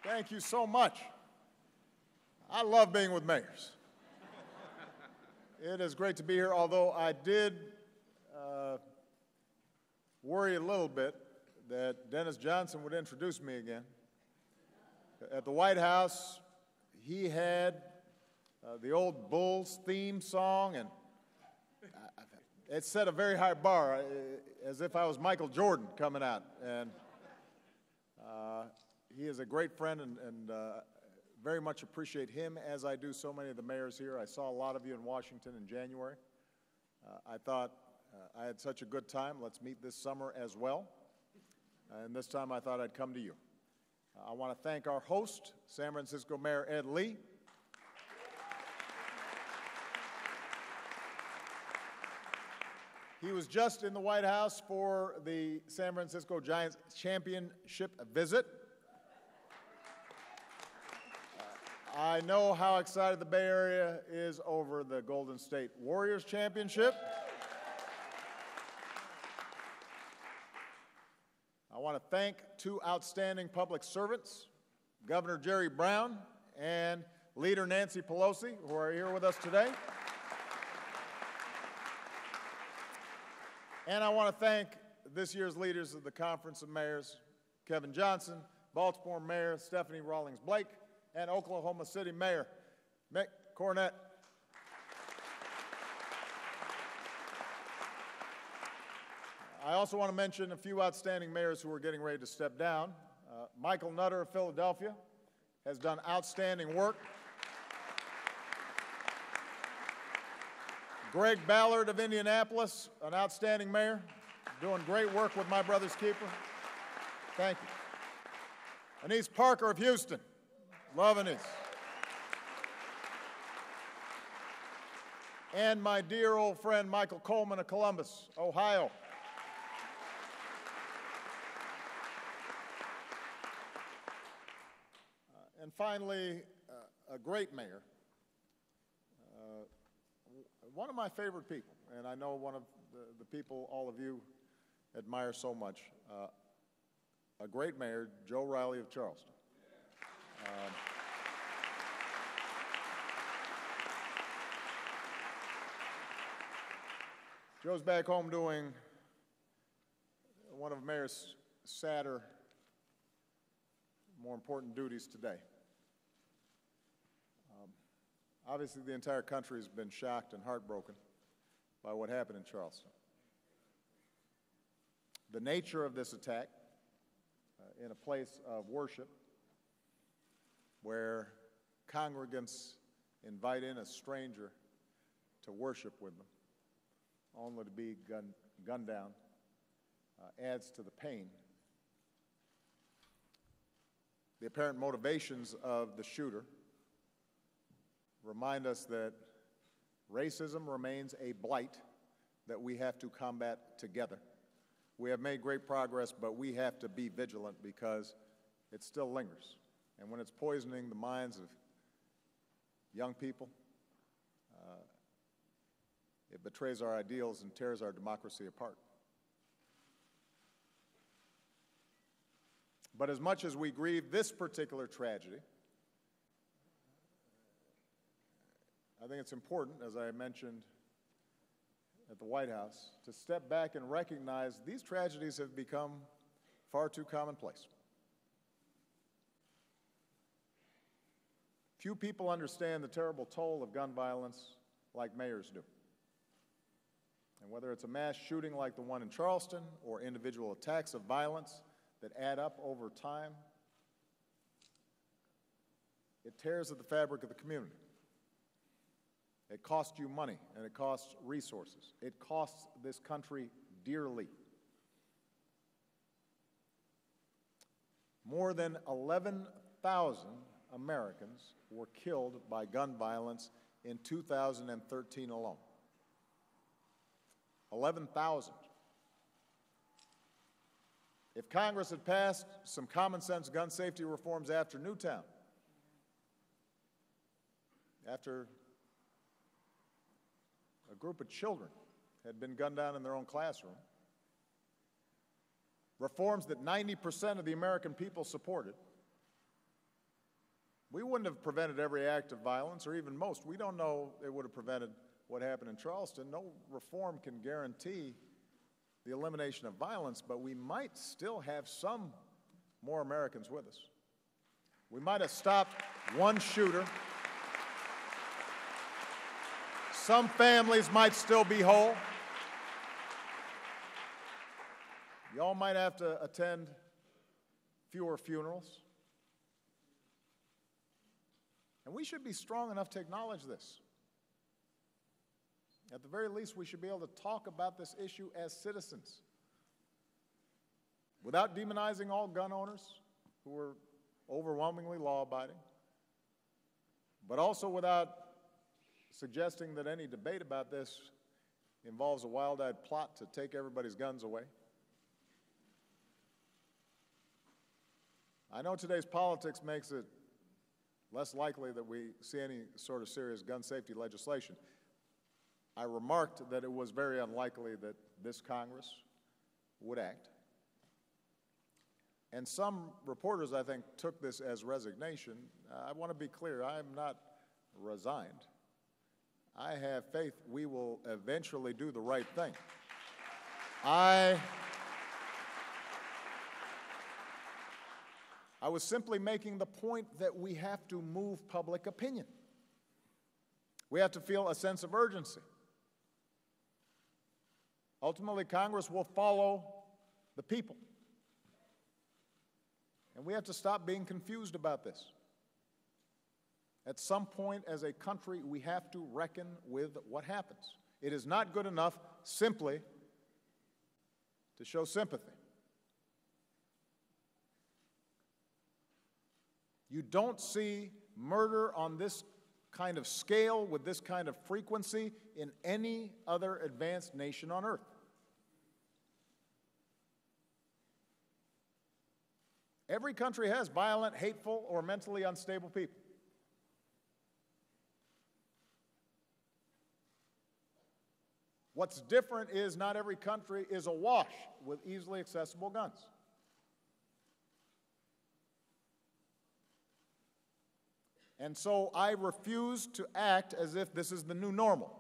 Thank you so much. I love being with mayors. It is great to be here, although I did worry a little bit that Dennis Johnson would introduce me again. At the White House, he had the old Bulls theme song, and it set a very high bar, as if I was Michael Jordan coming out. And he is a great friend, and very much appreciate him, as I do so many of the mayors here. I saw a lot of you in Washington in January. I thought I had such a good time. Let's meet this summer as well. And this time I thought I'd come to you. I want to thank our host, San Francisco Mayor Ed Lee. He was just in the White House for the San Francisco Giants championship visit. I know how excited the Bay Area is over the Golden State Warriors championship. I want to thank two outstanding public servants, Governor Jerry Brown and Leader Nancy Pelosi, who are here with us today. And I want to thank this year's leaders of the Conference of Mayors, Kevin Johnson, Baltimore Mayor Stephanie Rawlings Blake, and Oklahoma City Mayor Mick Cornett. I also want to mention a few outstanding mayors who are getting ready to step down. Michael Nutter of Philadelphia has done outstanding work. Greg Ballard of Indianapolis, an outstanding mayor, doing great work with my brother's keeper. Thank you. Anise Parker of Houston. Love Anise. And my dear old friend Michael Coleman of Columbus, Ohio. And finally, a great mayor, one of my favorite people, and I know one of the people all of you admire so much, a great mayor, Joe Riley of Charleston. Joe's back home doing one of Mayor's sadder, more important duties today. Obviously, the entire country has been shocked and heartbroken by what happened in Charleston. The nature of this attack in a place of worship where congregants invite in a stranger to worship with them, only to be gunned down, adds to the pain. The apparent motivations of the shooter remind us that racism remains a blight that we have to combat together. We have made great progress, but we have to be vigilant because it still lingers. And when it's poisoning the minds of young people, it betrays our ideals and tears our democracy apart. But as much as we grieve this particular tragedy, I think it's important, as I mentioned at the White House, to step back and recognize these tragedies have become far too commonplace. Few people understand the terrible toll of gun violence like mayors do. And whether it's a mass shooting like the one in Charleston or individual attacks of violence that add up over time, it tears at the fabric of the community. It costs you money, and it costs resources. It costs this country dearly. More than 11,000 Americans were killed by gun violence in 2013 alone. 11,000. If Congress had passed some common sense gun safety reforms after Newtown, after a group of children had been gunned down in their own classroom, reforms that 90% of the American people supported, We wouldn't have prevented every act of violence, or even most. We don't know it would have prevented what happened in Charleston. No reform can guarantee the elimination of violence, but we might still have some more Americans with us. We might have stopped one shooter. Some families might still be whole. Y'all might have to attend fewer funerals. And we should be strong enough to acknowledge this. At the very least, we should be able to talk about this issue as citizens without demonizing all gun owners who are overwhelmingly law-abiding, but also without suggesting that any debate about this involves a wild-eyed plot to take everybody's guns away. I know today's politics makes it less likely that we see any sort of serious gun safety legislation. I remarked that it was very unlikely that this Congress would act. And some reporters, I think, took this as resignation. I want to be clear, I am not resigned. I have faith we will eventually do the right thing. I was simply making the point that we have to move public opinion. We have to feel a sense of urgency. Ultimately, Congress will follow the people. And we have to stop being confused about this. At some point, as a country, we have to reckon with what happens. It is not good enough simply to show sympathy. You don't see murder on this kind of scale, with this kind of frequency, in any other advanced nation on earth. Every country has violent, hateful, or mentally unstable people. What's different is not every country is awash with easily accessible guns. And so I refuse to act as if this is the new normal,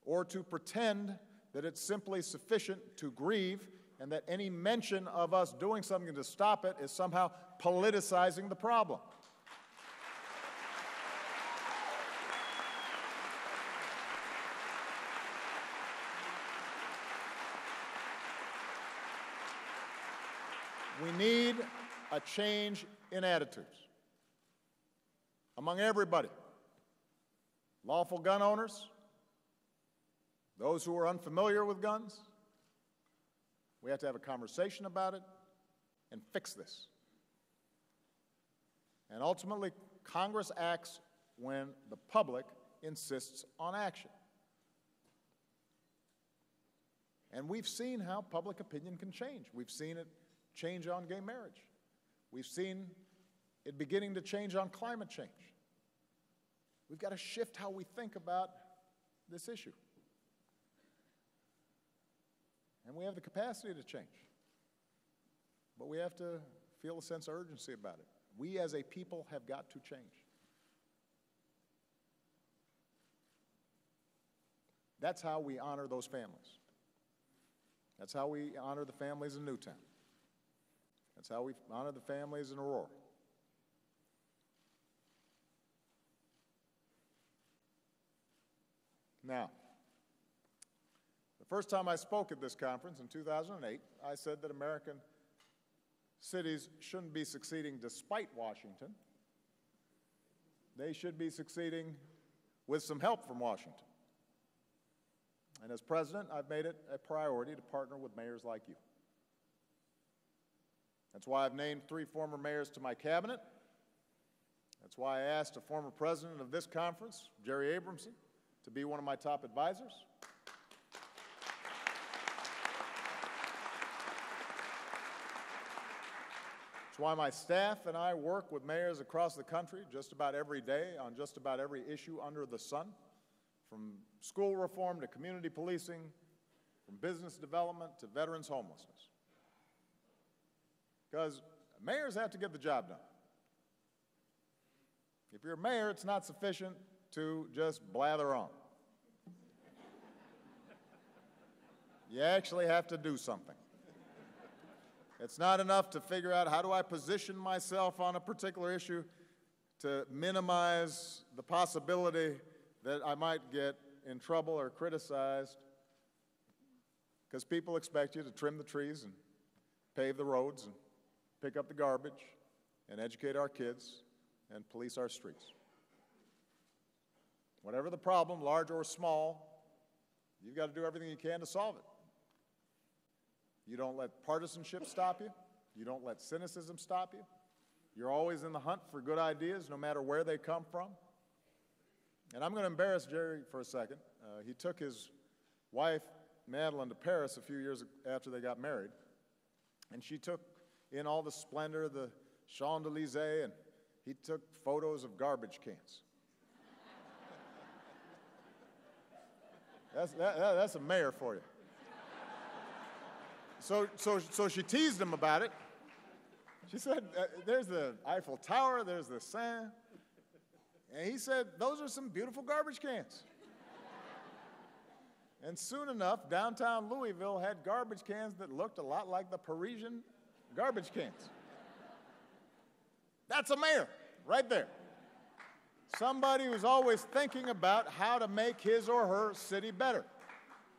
or to pretend that it's simply sufficient to grieve and that any mention of us doing something to stop it is somehow politicizing the problem. We need a change in attitudes among everybody. Lawful gun owners, those who are unfamiliar with guns. We have to have a conversation about it and fix this. And ultimately, Congress acts when the public insists on action. And we've seen how public opinion can change. We've seen it change on gay marriage. We've seen it beginning to change on climate change. We've got to shift how we think about this issue. And we have the capacity to change. But we have to feel a sense of urgency about it. We as a people have got to change. That's how we honor those families. That's how we honor the families in Newtown. That's how we honor the families in Aurora. Now, the first time I spoke at this conference in 2008, I said that American cities shouldn't be succeeding despite Washington. They should be succeeding with some help from Washington. And as president, I've made it a priority to partner with mayors like you. That's why I've named 3 former mayors to my cabinet. That's why I asked a former president of this conference, Jerry Abramson, to be one of my top advisors. It's why my staff and I work with mayors across the country just about every day on just about every issue under the sun, from school reform to community policing, from business development to veterans homelessness. Because mayors have to get the job done. If you're a mayor, it's not sufficient to just blather on. You actually have to do something. It's not enough to figure out how do I position myself on a particular issue to minimize the possibility that I might get in trouble or criticized, because people expect you to trim the trees and pave the roads and pick up the garbage and educate our kids and police our streets. Whatever the problem, large or small, you've got to do everything you can to solve it. You don't let partisanship stop you. You don't let cynicism stop you. You're always in the hunt for good ideas, no matter where they come from. And I'm going to embarrass Jerry for a second. He took his wife, Madeline, to Paris a few years after they got married. And she took in all the splendor, the Champs-Élysées, and he took photos of garbage cans. That's a mayor for you. So she teased him about it. She said, there's the Eiffel Tower, there's the Seine. And he said, those are some beautiful garbage cans. And soon enough, downtown Louisville had garbage cans that looked a lot like the Parisian garbage cans. That's a mayor, right there. Somebody who's always thinking about how to make his or her city better,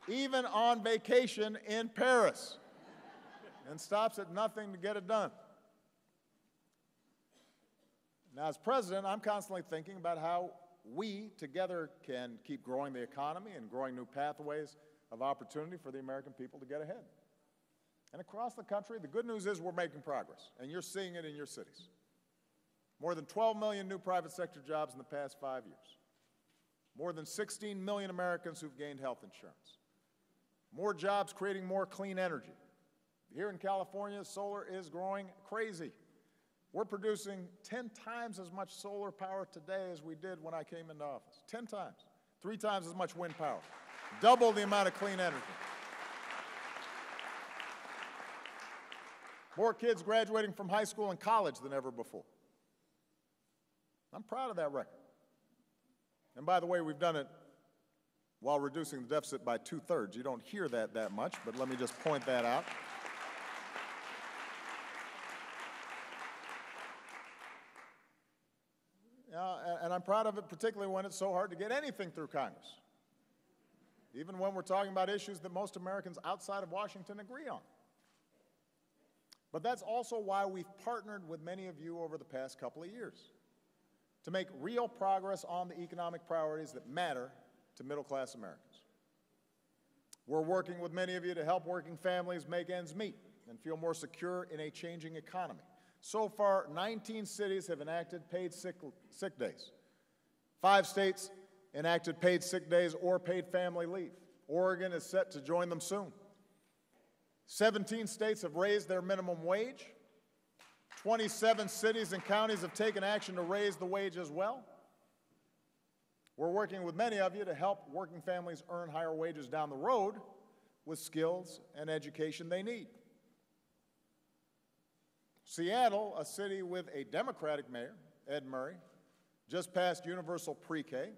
even on vacation in Paris, and stops at nothing to get it done. Now, as president, I'm constantly thinking about how we together can keep growing the economy and growing new pathways of opportunity for the American people to get ahead. And across the country, the good news is we're making progress, and you're seeing it in your cities. More than 12 million new private sector jobs in the past 5 years. More than 16 million Americans who've gained health insurance. More jobs creating more clean energy. Here in California, solar is growing crazy. We're producing 10 times as much solar power today as we did when I came into office. 10 times. 3 times as much wind power. Double the amount of clean energy. More kids graduating from high school and college than ever before. I'm proud of that record. And by the way, we've done it while reducing the deficit by 2/3. You don't hear that much, but let me just point that out. And I'm proud of it, particularly when it's so hard to get anything through Congress, even when we're talking about issues that most Americans outside of Washington agree on. But that's also why we've partnered with many of you over the past couple of years to make real progress on the economic priorities that matter to middle-class Americans. We're working with many of you to help working families make ends meet and feel more secure in a changing economy. So far, 19 cities have enacted paid sick days. 5 states enacted paid sick days or paid family leave. Oregon is set to join them soon. 17 states have raised their minimum wage. 27 cities and counties have taken action to raise the wage as well. We're working with many of you to help working families earn higher wages down the road with skills and education they need. Seattle, a city with a Democratic mayor, Ed Murray, just passed universal pre-K.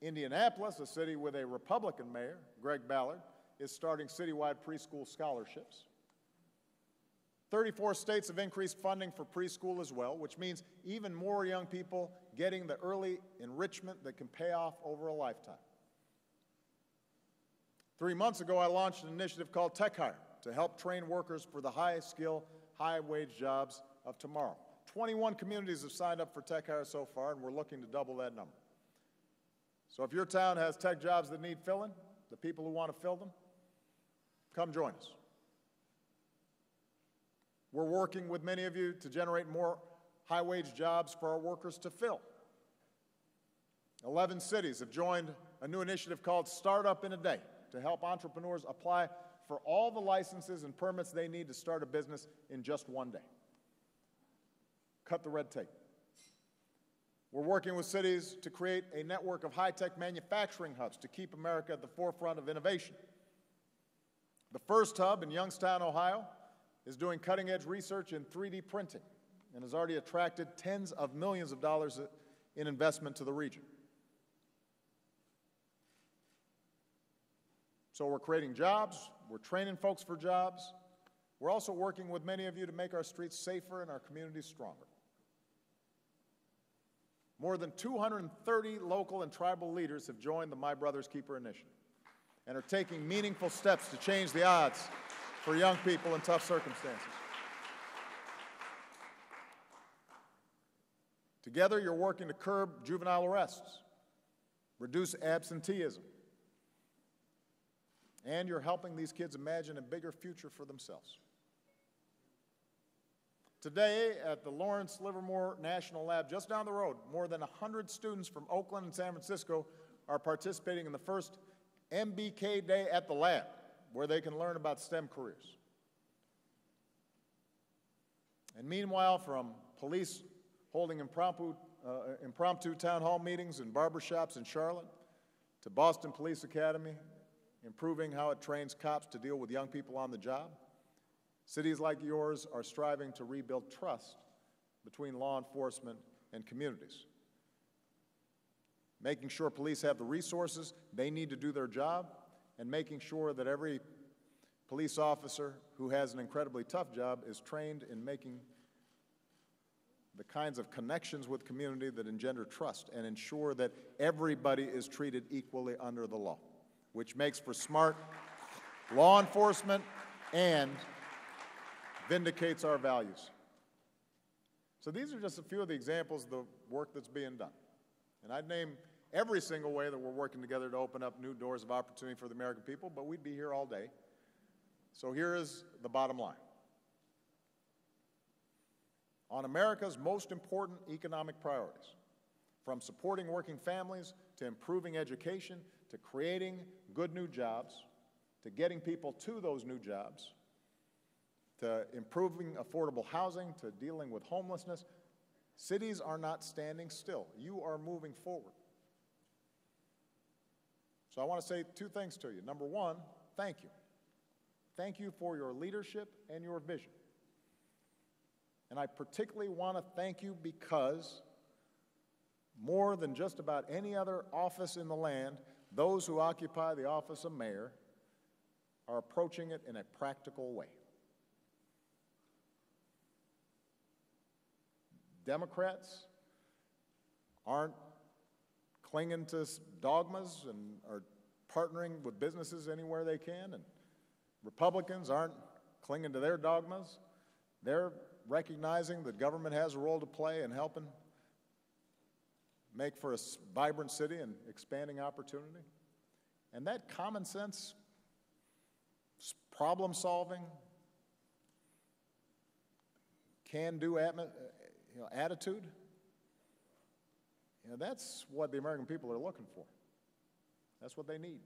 Indianapolis, a city with a Republican mayor, Greg Ballard, is starting citywide preschool scholarships. 34 states have increased funding for preschool as well, which means even more young people getting the early enrichment that can pay off over a lifetime. 3 months ago, I launched an initiative called Tech Hire to help train workers for the high-skill, high-wage jobs of tomorrow. 21 communities have signed up for Tech Hire so far, and we're looking to double that number. So if your town has tech jobs that need filling, the people who want to fill them, come join us. We're working with many of you to generate more high-wage jobs for our workers to fill. 11 cities have joined a new initiative called Startup in a Day to help entrepreneurs apply for all the licenses and permits they need to start a business in just 1 day. Cut the red tape. We're working with cities to create a network of high-tech manufacturing hubs to keep America at the forefront of innovation. The first hub in Youngstown, Ohio, is doing cutting-edge research in 3D printing and has already attracted tens of millions of dollars in investment to the region. So we're creating jobs, we're training folks for jobs. We're also working with many of you to make our streets safer and our communities stronger. More than 230 local and tribal leaders have joined the My Brother's Keeper initiative and are taking meaningful steps to change the odds for young people in tough circumstances. Together, you're working to curb juvenile arrests, reduce absenteeism, and you're helping these kids imagine a bigger future for themselves. Today, at the Lawrence Livermore National Lab, just down the road, more than 100 students from Oakland and San Francisco are participating in the first MBK Day at the lab, where they can learn about STEM careers. And meanwhile, from police holding impromptu town hall meetings in barbershops in Charlotte, to Boston Police Academy, improving how it trains cops to deal with young people on the job, cities like yours are striving to rebuild trust between law enforcement and communities, making sure police have the resources they need to do their job, and making sure that every police officer who has an incredibly tough job is trained in making the kinds of connections with community that engender trust and ensure that everybody is treated equally under the law, which makes for smart law enforcement and vindicates our values. So these are just a few of the examples of the work that's being done. And I'd name every single way that we're working together to open up new doors of opportunity for the American people, but we'd be here all day. So here is the bottom line. On America's most important economic priorities, from supporting working families to improving education to creating good new jobs, to getting people to those new jobs, to improving affordable housing, to dealing with homelessness, cities are not standing still. You are moving forward. So I want to say two things to you. Number one, thank you. Thank you for your leadership and your vision. And I particularly want to thank you because more than just about any other office in the land, those who occupy the office of mayor are approaching it in a practical way. Democrats aren't clinging to dogmas and are partnering with businesses anywhere they can, and Republicans aren't clinging to their dogmas. They're recognizing that government has a role to play in helping make for a vibrant city and expanding opportunity. And that common sense, problem solving, can-do attitude, that's what the American people are looking for. That's what they need.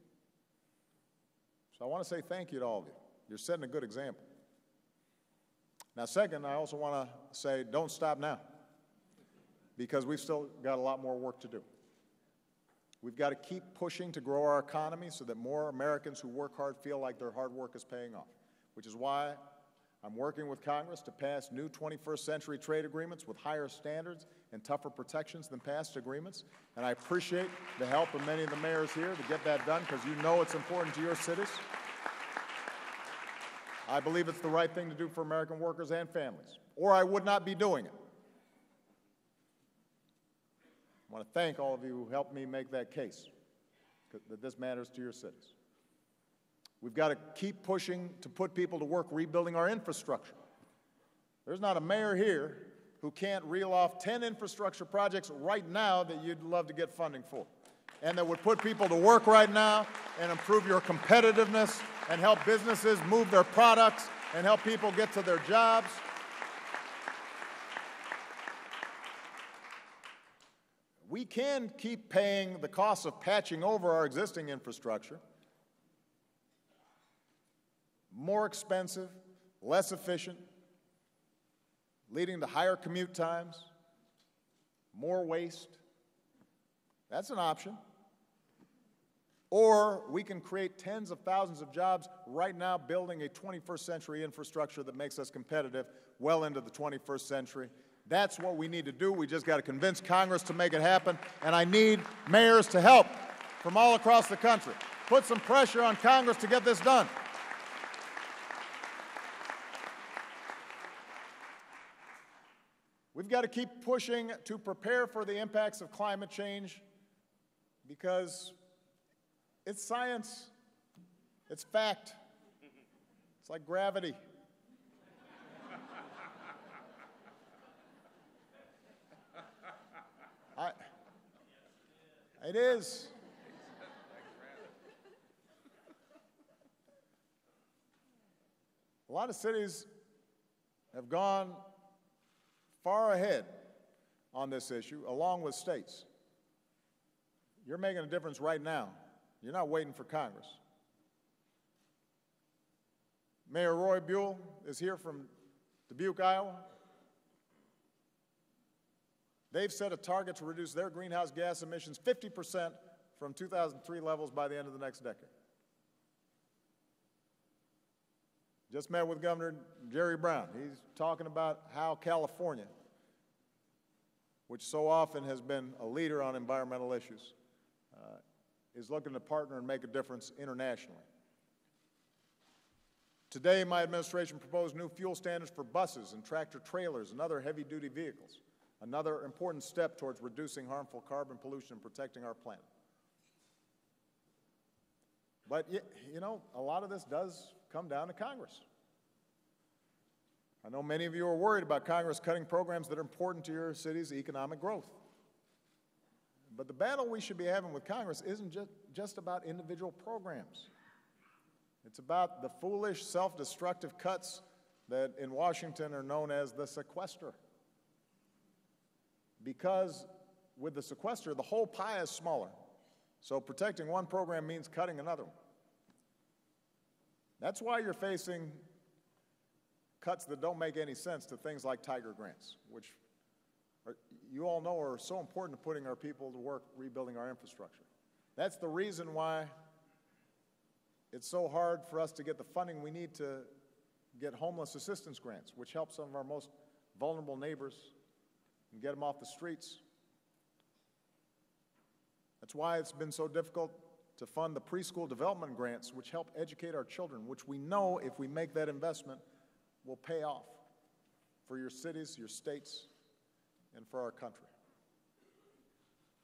So I want to say thank you to all of you. You're setting a good example. Now, second, I also want to say don't stop now, because we've still got a lot more work to do. We've got to keep pushing to grow our economy so that more Americans who work hard feel like their hard work is paying off, which is why I'm working with Congress to pass new 21st century trade agreements with higher standards and tougher protections than past agreements. And I appreciate the help of many of the mayors here to get that done, because you know it's important to your cities. I believe it's the right thing to do for American workers and families, or I would not be doing it. I want to thank all of you who helped me make that case, that this matters to your cities. We've got to keep pushing to put people to work rebuilding our infrastructure. There's not a mayor here who can't reel off 10 infrastructure projects right now that you'd love to get funding for, and that would put people to work right now and improve your competitiveness and help businesses move their products and help people get to their jobs. We can keep paying the cost of patching over our existing infrastructure. More expensive, less efficient, leading to higher commute times, more waste. That's an option. Or we can create tens of thousands of jobs right now building a 21st century infrastructure that makes us competitive well into the 21st century, That's what we need to do. We just got to convince Congress to make it happen, and I need mayors to help from all across the country. Put some pressure on Congress to get this done. We've got to keep pushing to prepare for the impacts of climate change because it's science, it's fact, it's like gravity. It is. A lot of cities have gone far ahead on this issue, along with states. You're making a difference right now. You're not waiting for Congress. Mayor Roy Buell is here from Dubuque, Iowa. They've set a target to reduce their greenhouse gas emissions 50% from 2003 levels by the end of the next decade. Just met with Governor Jerry Brown. He's talking about how California, which so often has been a leader on environmental issues, is looking to partner and make a difference internationally. Today, my administration proposed new fuel standards for buses and tractor trailers and other heavy-duty vehicles, another important step towards reducing harmful carbon pollution and protecting our planet. But, you know, a lot of this does come down to Congress. I know many of you are worried about Congress cutting programs that are important to your city's economic growth. But the battle we should be having with Congress isn't just about individual programs. It's about the foolish, self-destructive cuts that in Washington are known as the sequester. Because with the sequester, the whole pie is smaller. So protecting one program means cutting another one. That's why you're facing cuts that don't make any sense to things like Tiger grants, which you all know are so important to putting our people to work rebuilding our infrastructure. That's the reason why it's so hard for us to get the funding we need to get homeless assistance grants, which help some of our most vulnerable neighbors and get them off the streets. That's why it's been so difficult to fund the preschool development grants, which help educate our children, which we know if we make that investment will pay off for your cities, your states, and for our country.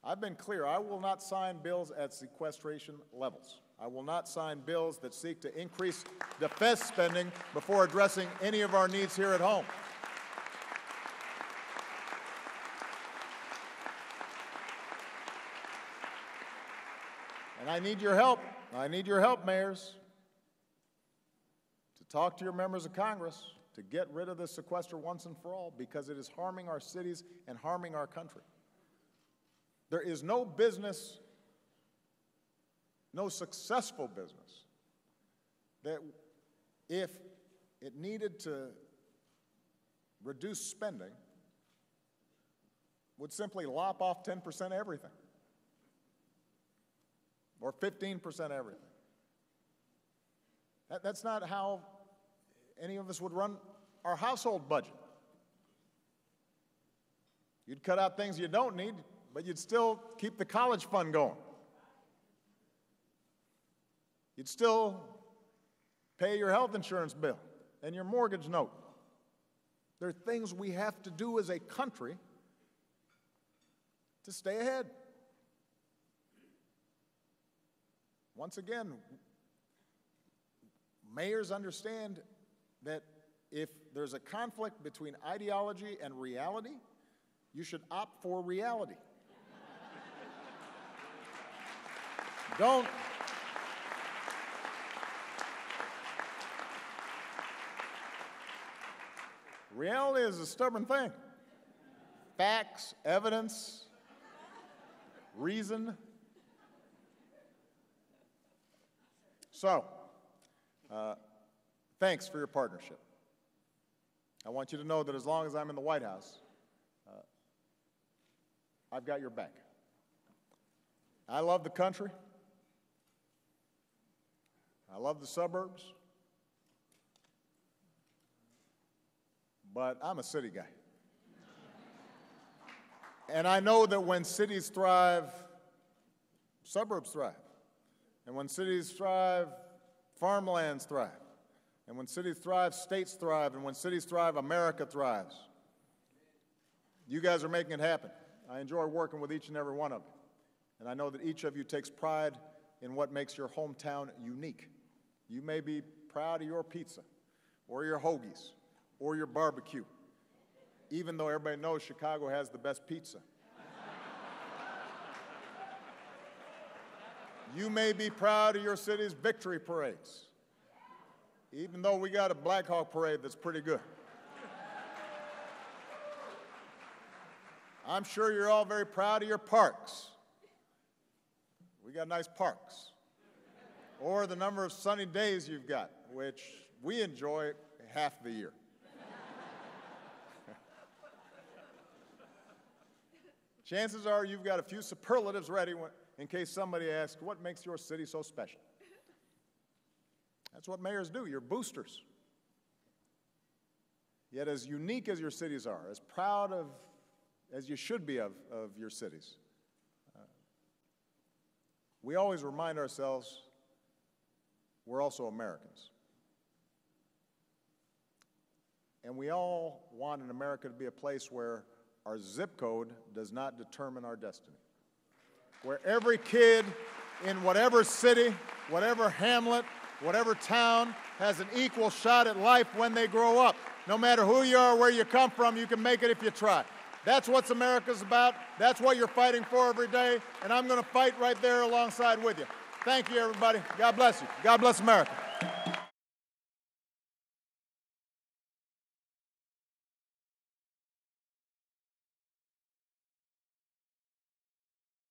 I've been clear, I will not sign bills at sequestration levels. I will not sign bills that seek to increase defense spending before addressing any of our needs here at home. And I need your help. I need your help, mayors, to talk to your members of Congress to get rid of this sequester once and for all, because it is harming our cities and harming our country. There is no business, no successful business, that if it needed to reduce spending would simply lop off 10% everything. Or 15% everything. That's not how any of us would run our household budget. You'd cut out things you don't need, but you'd still keep the college fund going. You'd still pay your health insurance bill and your mortgage note. There are things we have to do as a country to stay ahead. Once again, mayors understand that if there's a conflict between ideology and reality, you should opt for reality. Don't. Reality is a stubborn thing. Facts, evidence, reason. So, thanks for your partnership. I want you to know that as long as I'm in the White House, I've got your back. I love the country. I love the suburbs. But I'm a city guy. And I know that when cities thrive, suburbs thrive. And when cities thrive, farmlands thrive. And when cities thrive, states thrive. And when cities thrive, America thrives. You guys are making it happen. I enjoy working with each and every one of you. And I know that each of you takes pride in what makes your hometown unique. You may be proud of your pizza, or your hoagies, or your barbecue, even though everybody knows Chicago has the best pizza. You may be proud of your city's victory parades, even though we got a Black Hawk parade that's pretty good. I'm sure you're all very proud of your parks. We got nice parks. Or the number of sunny days you've got, which we enjoy half the year. Chances are you've got a few superlatives ready in case somebody asks, what makes your city so special? That's what mayors do. You're boosters. Yet as unique as your cities are, as proud of as you should be of your cities, we always remind ourselves we're also Americans. And we all want in America to be a place where our zip code does not determine our destiny. Where every kid in whatever city, whatever hamlet, whatever town has an equal shot at life when they grow up. No matter who you are, where you come from, you can make it if you try. That's what America's about. That's what you're fighting for every day, and I'm going to fight right there alongside with you. Thank you, everybody. God bless you. God bless America.